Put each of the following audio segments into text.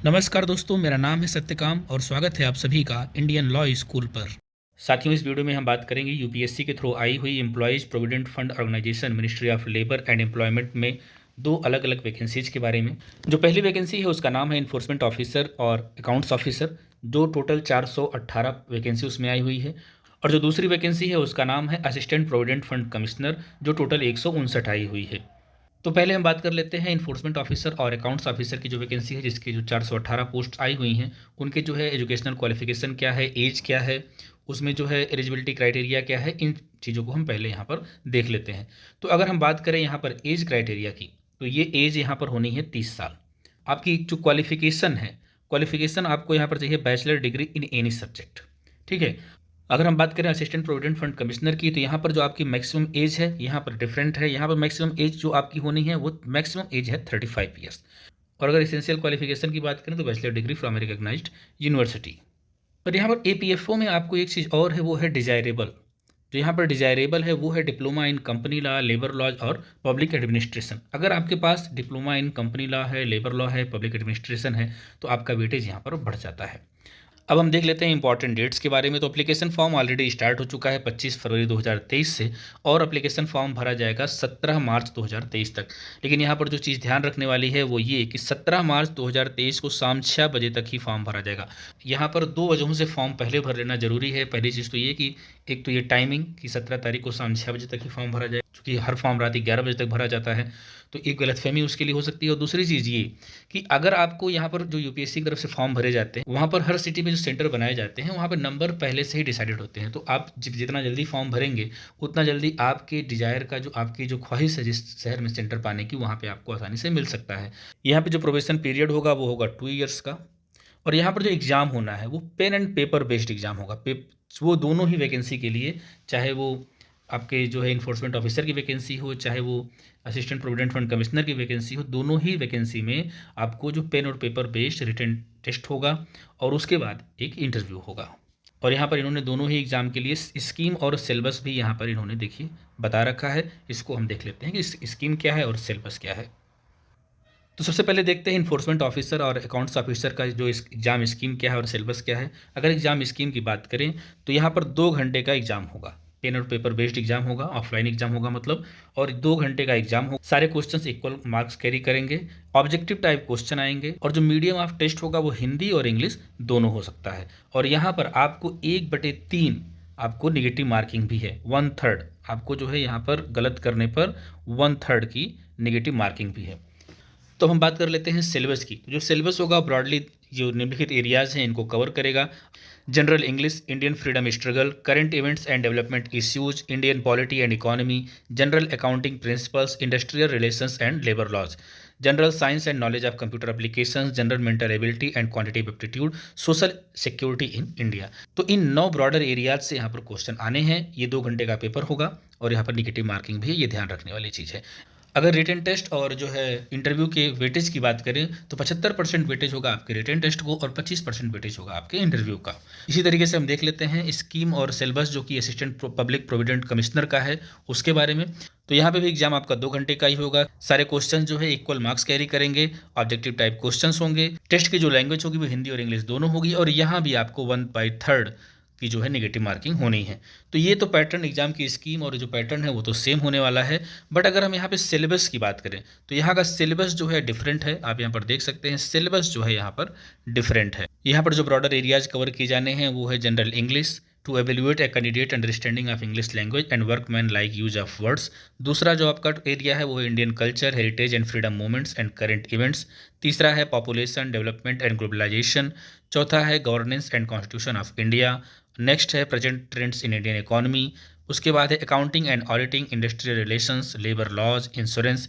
नमस्कार दोस्तों, मेरा नाम है सत्यकाम और स्वागत है आप सभी का इंडियन लॉ स्कूल पर। साथियों, इस वीडियो में हम बात करेंगे यूपीएससी के थ्रू आई हुई employees provident fund organisation ministry of labour and employment में दो अलग अलग वैकेंसीज के बारे में। जो पहली वैकेंसी है उसका नाम है इन्फोर्समेंट ऑफिसर और अकाउंट्स ऑफिसर, जो टोटल 418 वैकेंसी उसमें आई हुई है। और जो दूसरी वैकेंसी है उसका नाम है असिस्टेंट प्रोविडेंट फंड कमिश्नर, जो टोटल 159 आई हुई है। तो पहले हम बात कर लेते हैं इन्फोर्समेंट ऑफिसर और अकाउंट्स ऑफिसर की जो वैकेंसी है, जिसकी जो 418 पोस्ट आई हुई हैं, उनके जो है एजुकेशनल क्वालिफिकेशन क्या है, एज क्या है, उसमें जो है एलिजिबिलिटी क्राइटेरिया क्या है, इन चीज़ों को हम पहले यहाँ पर देख लेते हैं। तो अगर हम बात करें यहाँ पर एज क्राइटेरिया की, तो ये एज यहाँ पर होनी है 30 साल। आपकी जो क्वालिफिकेशन है, क्वालिफिकेशन आपको यहाँ पर चाहिए bachelor degree in any subject. ठीक है। अगर हम बात करें असिस्टेंट प्रोविडेंट फंड कमिश्नर की, तो यहाँ पर जो आपकी मैक्सिमम एज है यहाँ पर डिफरेंट है। यहाँ पर मैक्सिमम एज जो आपकी होनी है वो मैक्सिमम एज है 35 ईयर्स। और अगर एसेंशियल क्वालिफिकेशन की बात करें तो bachelor degree from recognised university. और यहाँ पर एपीएफओ में आपको एक चीज़ और है, वो है डिजायरेबल। जो यहाँ पर डिजायरेबल है वो है diploma in company law, labour law और पब्लिक एडमिनिस्ट्रेशन। अगर आपके पास डिप्लोमा इन कंपनी लॉ है, लेबर लॉ है, पब्लिक एडमिनिस्ट्रेशन है, तो आपका वेटेज यहाँ पर बढ़ जाता है। अब हम देख लेते हैं इंपॉर्टेंट डेट्स के बारे में। तो एप्लीकेशन फॉर्म ऑलरेडी स्टार्ट हो चुका है 25 फरवरी 2023 से, और एप्लीकेशन फॉर्म भरा जाएगा 17 मार्च 2023 तक। लेकिन यहाँ पर जो चीज़ ध्यान रखने वाली है वो ये कि 17 मार्च 2023 को शाम 6 बजे तक ही फॉर्म भरा जाएगा। यहाँ पर दो वजहों से फॉर्म पहले भर लेना जरूरी है। पहली चीज़ तो ये कि एक तो ये टाइमिंग कि 17 तारीख को शाम 6 बजे तक ही फॉर्म भरा जाए, क्योंकि हर फॉर्म रात 11 बजे तक भरा जाता है, तो एक गलतफहमी उसके लिए हो सकती है। और दूसरी चीज़ ये कि अगर आपको यहाँ पर जो यूपीएससी की तरफ से फॉर्म भरे जाते हैं, वहाँ पर हर सिटी में जो सेंटर बनाए जाते हैं वहाँ पर नंबर पहले से ही डिसाइडेड होते हैं। तो आप जितना जल्दी फॉर्म भरेंगे उतना जल्दी आपके डिजायर का जो आपकी जो ख्वाहिश है जिस शहर में सेंटर पाने की, वहाँ पर आपको आसानी से मिल सकता है। यहाँ पर जो प्रोबेशन पीरियड होगा वो होगा 2 ईयर्स का। और यहाँ पर जो एग्ज़ाम होना है वो pen and paper based exam होगा। वो दोनों ही वैकेंसी के लिए, चाहे वो आपके जो है इन्फोर्समेंट ऑफिसर की वैकेंसी हो, चाहे वो असिस्टेंट प्रोविडेंट फंड कमिश्नर की वैकेंसी हो, दोनों ही वैकेंसी में आपको जो पेन और पेपर बेस्ड रिटन टेस्ट होगा और उसके बाद एक इंटरव्यू होगा। और यहाँ पर इन्होंने दोनों ही एग्ज़ाम के लिए स्कीम और सिलेबस भी यहाँ पर इन्होंने देखिए बता रखा है। इसको हम देख लेते हैं कि स्कीम क्या है और सिलेबस क्या है। तो सबसे पहले देखते हैं इन्फोर्समेंट ऑफिसर और अकाउंट्स ऑफिसर का जो एग्ज़ाम स्कीम क्या है और सिलेबस क्या है। अगर एग्ज़ाम स्कीम की बात करें तो यहाँ पर 2 घंटे का एग्ज़ाम होगा। पेन और पेपर बेस्ड एग्जाम होगा, ऑफलाइन एग्जाम होगा मतलब, और 2 घंटे का एग्जाम होगा। सारे क्वेश्चंस इक्वल मार्क्स कैरी करेंगे, ऑब्जेक्टिव टाइप क्वेश्चन आएंगे, और जो मीडियम ऑफ टेस्ट होगा वो हिंदी और इंग्लिश दोनों हो सकता है। और यहाँ पर आपको 1/3 आपको निगेटिव मार्किंग भी है। 1/3 आपको जो है यहाँ पर गलत करने पर 1/3 की निगेटिव मार्किंग भी है। तो हम बात कर लेते हैं सिलेबस की। जो सिलेबस होगा ब्रॉडली जो निम्नलिखित एरियाज़ हैं इनको कवर करेगा। General English, Indian freedom struggle, current events and development issues, Indian polity and economy, general accounting principles, industrial relations and labour laws, general science and knowledge of computer applications, general mental ability and quantitative aptitude, social security in India. तो इन 9 broader areas से यहाँ पर question आने हैं। ये 2 घंटे का पेपर होगा और यहाँ पर निगेटिव मार्किंग भी है, ये ध्यान रखने वाली चीज़ है। अगर रिटन टेस्ट और जो है इंटरव्यू के वेटेज की बात करें तो 75% वेटेज होगा आपके रिटन टेस्ट को और 25% वेटेज होगा आपके इंटरव्यू का। इसी तरीके से हम देख लेते हैं स्कीम और सिलेबस जो कि असिस्टेंट पब्लिक प्रोविडेंट कमिश्नर का है उसके बारे में। तो यहाँ पे भी एग्जाम आपका 2 घंटे का ही होगा। सारे क्वेश्चन जो है इक्वल मार्क्स कैरी करेंगे, ऑब्जेक्टिव टाइप क्वेश्चंस होंगे, टेस्ट की जो लैंग्वेज होगी वो हिंदी और इंग्लिश दोनों होगी, और यहाँ भी आपको 1/3 की जो है नेगेटिव मार्किंग होनी है। तो ये तो पैटर्न एग्जाम की स्कीम और जो पैटर्न है वो तो सेम होने वाला है। बट अगर हम यहाँ पे सिलेबस की बात करें तो यहाँ का सिलेबस जो है डिफरेंट है। आप यहाँ पर देख सकते हैं सिलेबस जो है यहाँ पर डिफरेंट है। यहाँ पर जो ब्रॉडर एरियाज कवर किए जाने हैं वो है general English, to evaluate a candidate understanding of English language and workman like use of words. दूसरा जो आपका एरिया है वो है Indian culture, heritage and freedom movements and current events. तीसरा है पॉपुलेशन डेवलपमेंट एंड ग्लोबलाइजेशन। चौथा है governance and constitution of India. Next है present trends in Indian economy. उसके बाद है accounting and auditing, industrial relations, labour laws, insurance,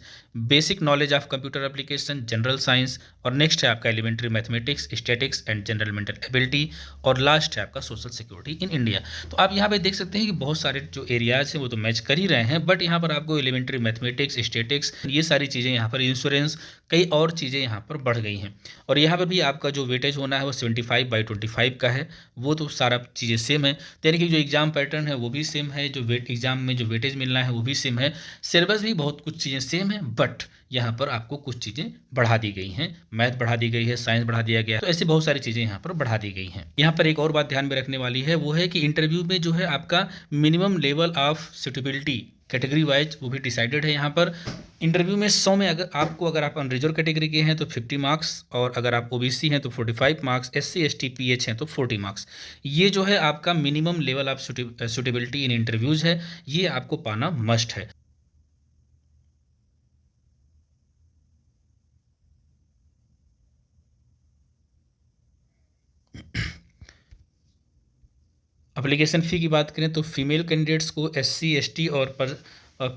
basic knowledge of computer application, general science, और next है आपका elementary mathematics, statics and general mental ability, और last है आपका सोशल सिक्योरिटी इन इंडिया। तो आप यहाँ पे देख सकते हैं कि बहुत सारे जो एरियाज हैं वो तो मैच कर ही रहे हैं, बट यहाँ पर आपको एलिमेंट्री मैथमेटिक्स, स्टैटिक्स, ये सारी चीज़ें यहाँ पर, इंश्योरेंस, कई और चीज़ें यहाँ पर बढ़ गई हैं। और यहाँ पर भी आपका जो वेटेज होना है वो 75/25 का है। वो तो सारा चीज़ें सेम है, यानी कि जो एग्जाम पैटर्न है वो भी सेम है, है, जो एग्जाम में जो वेटेज मिलना है वो भी सेम है, सिलेबस भी बहुत कुछ चीज़ें सेम है, बट यहाँ पर आपको कुछ चीज़ें बढ़ा दी गई हैं, मैथ बढ़ा दी गई है, साइंस बढ़ा दिया गया है, तो ऐसी बहुत सारी चीज़ें यहाँ पर बढ़ा दी गई हैं। यहाँ पर एक और बात ध्यान में रखने वाली है, वो है कि इंटरव्यू में जो है आपका minimum level of suitability category wise वो भी डिसाइडेड है। यहाँ पर इंटरव्यू में 100 में अगर आप अनरिजर्व कैटेगरी के हैं तो 50 मार्क्स, और अगर आप ओबीसी हैं तो 45 मार्क्स, SC ST PH हैं तो 40 मार्क्स। ये जो है आपका minimum level of suitability in interviews है, ये आपको पाना मस्ट है। एप्लीकेशन फ़ी की बात करें तो फीमेल कैंडिडेट्स को, SC ST और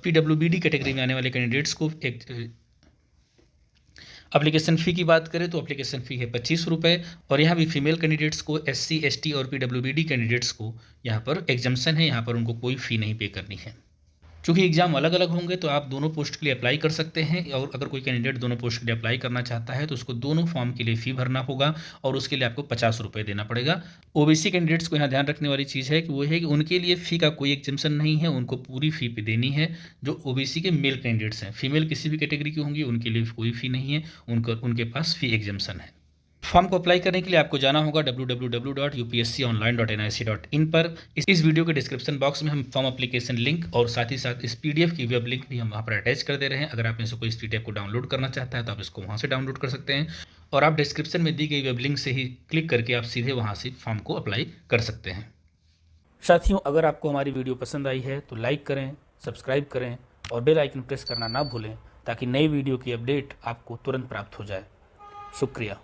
PWBD कैटेगरी में आने वाले कैंडिडेट्स को एक एप्लीकेशन फ़ी की बात करें तो एप्लीकेशन फ़ी है 25 रुपये, और यहाँ भी फीमेल कैंडिडेट्स को, SC ST और PWBD कैंडिडेट्स को यहाँ पर एग्जाम्शन है, यहाँ पर उनको कोई फ़ी नहीं पे करनी है। चूँकि एग्ज़ाम अलग अलग होंगे तो आप दोनों पोस्ट के लिए अप्लाई कर सकते हैं, और अगर कोई कैंडिडेट दोनों पोस्ट के लिए अप्लाई करना चाहता है तो उसको दोनों फॉर्म के लिए फ़ी भरना होगा, और उसके लिए आपको 50 रुपये देना पड़ेगा। ओबीसी कैंडिडेट्स को यहाँ ध्यान रखने वाली चीज़ है कि वो है कि उनके लिए फ़ी का कोई एग्जाम्शन नहीं है, उनको पूरी फ़ी पे देनी है। जो ओबीसी के मेल कैंडिडेट्स हैं, फीमेल किसी भी कैटेगरी की होंगी, उनके लिए कोई फ़ी नहीं है, उनके पास फ़ी एग्जाम्शन है। फॉर्म को अप्लाई करने के लिए आपको जाना होगा www.upsconline.nic.in पर। इस वीडियो के डिस्क्रिप्शन बॉक्स में हम फॉर्म एप्लीकेशन लिंक और साथ ही साथ इस PDF की वेब लिंक भी हम वहाँ पर अटैच कर दे रहे हैं। अगर आप में से कोई इस PDF को डाउनलोड करना चाहता है तो आप इसको वहाँ से डाउनलोड कर सकते हैं, और आप डिस्क्रिप्शन में दी गई वेब लिंक से ही क्लिक करके आप सीधे वहाँ से फॉर्म को अप्लाई कर सकते हैं। साथियों, अगर आपको हमारी वीडियो पसंद आई है तो लाइक करें, सब्सक्राइब करें और बेल आइकन प्रेस करना ना भूलें, ताकि नई वीडियो की अपडेट आपको तुरंत प्राप्त हो जाए। शुक्रिया।